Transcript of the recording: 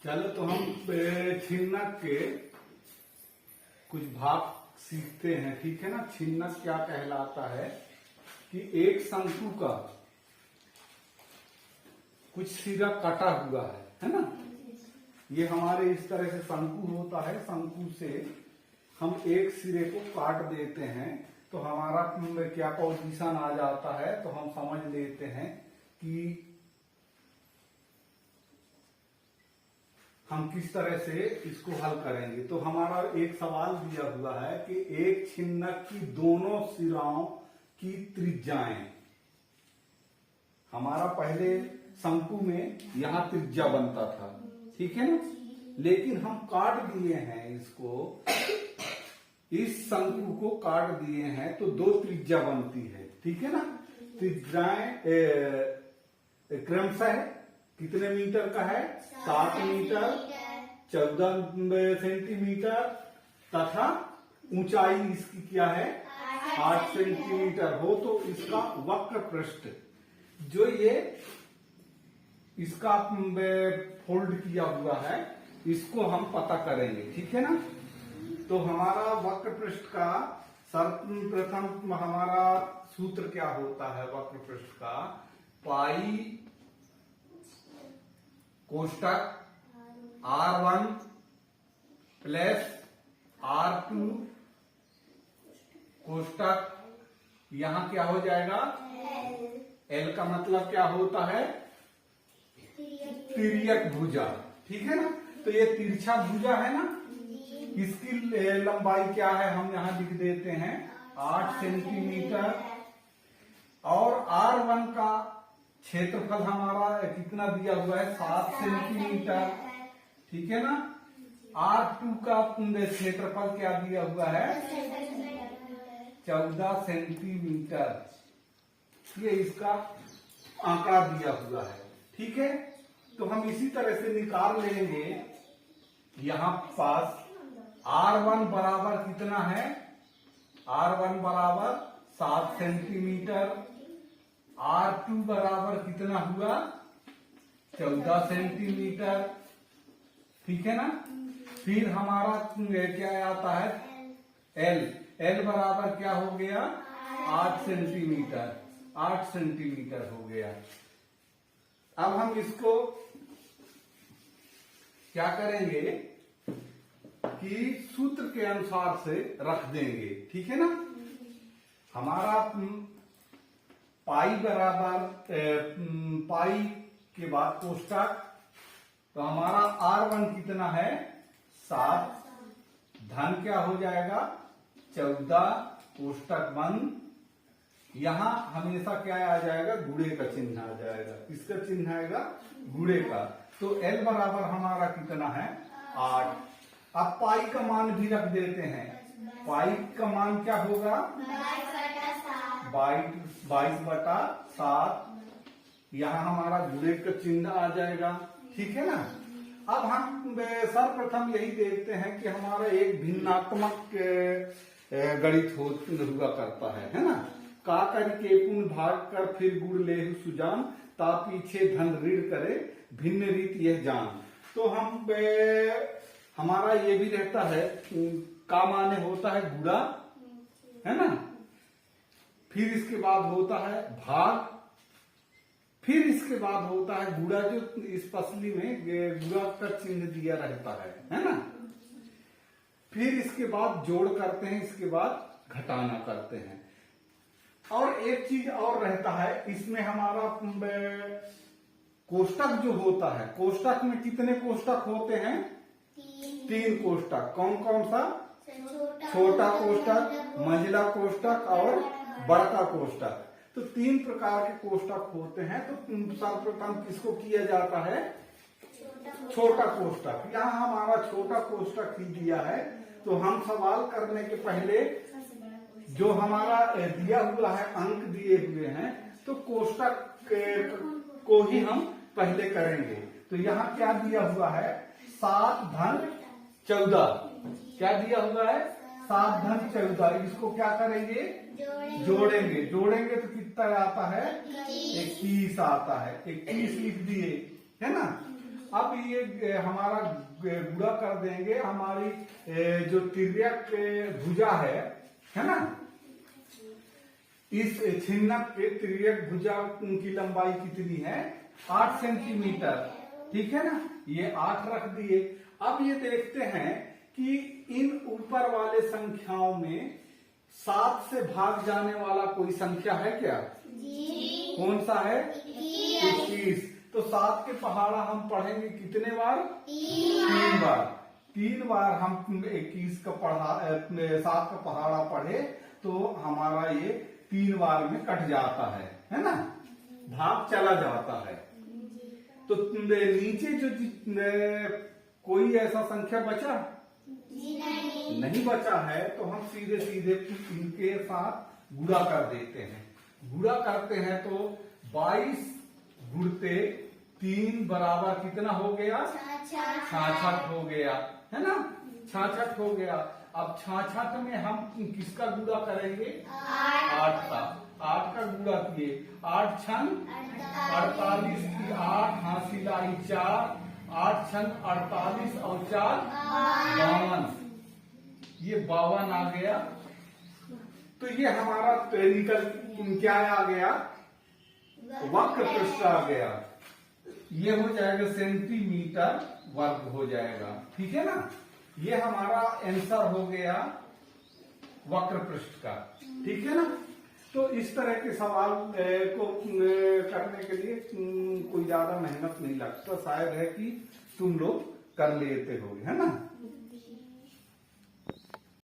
चलो तो हम छिन्नक के कुछ भाग सीखते हैं, ठीक है ना। छिन्नक क्या कहलाता है कि एक शंकु का कुछ सिरा कटा हुआ है ना। ये हमारे इस तरह से शंकु होता है, शंकु से हम एक सिरे को काट देते हैं तो हमारा क्या पोजीशन आ जाता है, तो हम समझ लेते हैं कि हम किस तरह से इसको हल करेंगे। तो हमारा एक सवाल दिया हुआ है कि एक छिन्नक की दोनों सिराओं की त्रिज्याएं, हमारा पहले शंकु में यहां त्रिज्या बनता था, ठीक है ना, लेकिन हम काट दिए हैं इसको, इस शंकु को काट दिए हैं तो दो त्रिज्या बनती है, ठीक है ना। त्रिज्याएं क्रमशः कितने मीटर का है, 7 मीटर, 14 सेंटीमीटर तथा ऊंचाई इसकी क्या है, 8 सेंटीमीटर हो। तो इसका वक्र पृष्ठ जो ये इसका फोल्ड किया हुआ है, इसको हम पता करेंगे, ठीक है ना। तो हमारा वक्र पृष्ठ का सर्वप्रथम हमारा सूत्र क्या होता है वक्र पृष्ठ का, पाई कोष्टक R1 प्लस R2 कोष्टक, यहां क्या हो जाएगा, L का मतलब क्या होता है, तिर्यक भुजा, ठीक है ना। तो ये तिरछा भुजा है ना, इसकी लंबाई क्या है, हम यहां लिख देते हैं 8 सेंटीमीटर, और R1 का क्षेत्रफल हमारा कितना दिया हुआ है, 7 सेंटीमीटर, ठीक है ना। R2 का क्षेत्रफल क्या दिया हुआ है, 14 सेंटीमीटर, ये इसका आंकड़ा दिया हुआ है, ठीक है। तो हम इसी तरह से निकाल लेंगे, यहां पास R1 बराबर कितना है, R1 बराबर 7 सेंटीमीटर, R2 बराबर कितना हुआ, 14 सेंटीमीटर, ठीक है ना। फिर हमारा क्या आता है, L बराबर क्या हो गया, 8 सेंटीमीटर, 8 सेंटीमीटर हो गया। अब हम इसको क्या करेंगे कि सूत्र के अनुसार से रख देंगे, ठीक है ना। हमारा पाई बराबर पाई के बाद कोष्टक, तो हमारा R1 कितना है, 7, धन क्या हो जाएगा 14, कोष्टक बंद। यहां हमेशा क्या आ जाएगा, गुणे का चिन्ह आ जाएगा, इसका चिन्ह आएगा गुणे का। तो L बराबर हमारा कितना है, 8। अब पाई का मान भी रख देते हैं, पाई का मान क्या होगा, 22/7, यहाँ हमारा गुणे का चिन्ह आ जाएगा, ठीक है ना। अब हम सर्वप्रथम यही देखते हैं कि हमारा एक भिन्नात्मक गणित हुआ करता है ना। का करके पुन भाग कर फिर गुण ले सुजान, ता पीछे धन ऋण करे भिन्न रीत यह जान। तो हम हमारा ये भी रहता है, का माने होता है गुणा, है ना, फिर इसके बाद होता है भाग, फिर इसके बाद होता है गुणा, जो इस पसली में गुणा का चिन्ह दिया रहता है ना। फिर इसके बाद जोड़ करते हैं, इसके बाद घटाना करते हैं। और एक चीज और रहता है इसमें, हमारा कोष्टक जो होता है, कोष्टक में कितने कोष्टक होते हैं, 3 कोष्टक। कौन कौन सा, छोटा कोष्टक, मंझला कोष्टक और बड़का कोष्टक। तो 3 प्रकार के कोष्टक होते हैं। तो सर्वप्रथम किसको किया जाता है, छोटा कोष्टक। यहाँ हमारा छोटा कोष्टक ही दिया है, तो हम सवाल करने के पहले जो हमारा दिया हुआ है, अंक दिए हुए हैं, तो कोष्टक को ही हम पहले करेंगे। तो यहाँ क्या दिया हुआ है, 7 धन 14, क्या दिया हुआ है, 7 धन 14। इसको क्या करेंगे, जोड़ेंगे, जोड़ेंगे तो कितना आता है, 21 आता है, 21 लिख दिए, है ना। अब ये हमारा गुणा कर देंगे हमारी जो तिर्यक भुजा है ना, इस छिन्नक के तिर्यक भुजा की लंबाई कितनी है, 8 सेंटीमीटर, ठीक है ना। ये 8 रख दिए। अब ये देखते हैं कि इन ऊपर वाले संख्याओं में 7 से भाग जाने वाला कोई संख्या है क्या? जी। कौन सा है? 21। तो 7 के पहाड़ा हम पढ़ेंगे कितने बार? 3 बार। 3 बार हम 21 का 7 का पहाड़ा पढ़े तो हमारा ये 3 बार में कट जाता है ना, भाग चला जाता है। तो नीचे जो कोई ऐसा संख्या बचा? नहीं बचा है, तो हम सीधे सीधे इनके साथ गुणा कर देते हैं। गुणा करते हैं तो 22 गुणते 3 बराबर कितना हो गया? 66 हो गया, है ना, 66 हो गया। अब 66 में हम किसका गुणा करेंगे? 8 का। 8 का गुणा किए, 8 छन 48 की 8 हासिल आई 4, 8 छन 48 और 4 52, ये 52 आ गया। तो ये हमारा निकल क्या आ गया? वक्र पृष्ठ आ गया। ये हो जाएगा सेंटीमीटर वर्ग हो जाएगा, ठीक है ना। ये हमारा आंसर हो गया वक्र पृष्ठ का, ठीक है ना। तो इस तरह के सवाल को करने के लिए कोई ज्यादा मेहनत नहीं लगता, शायद है कि तुम लोग कर लेते हो, है ना।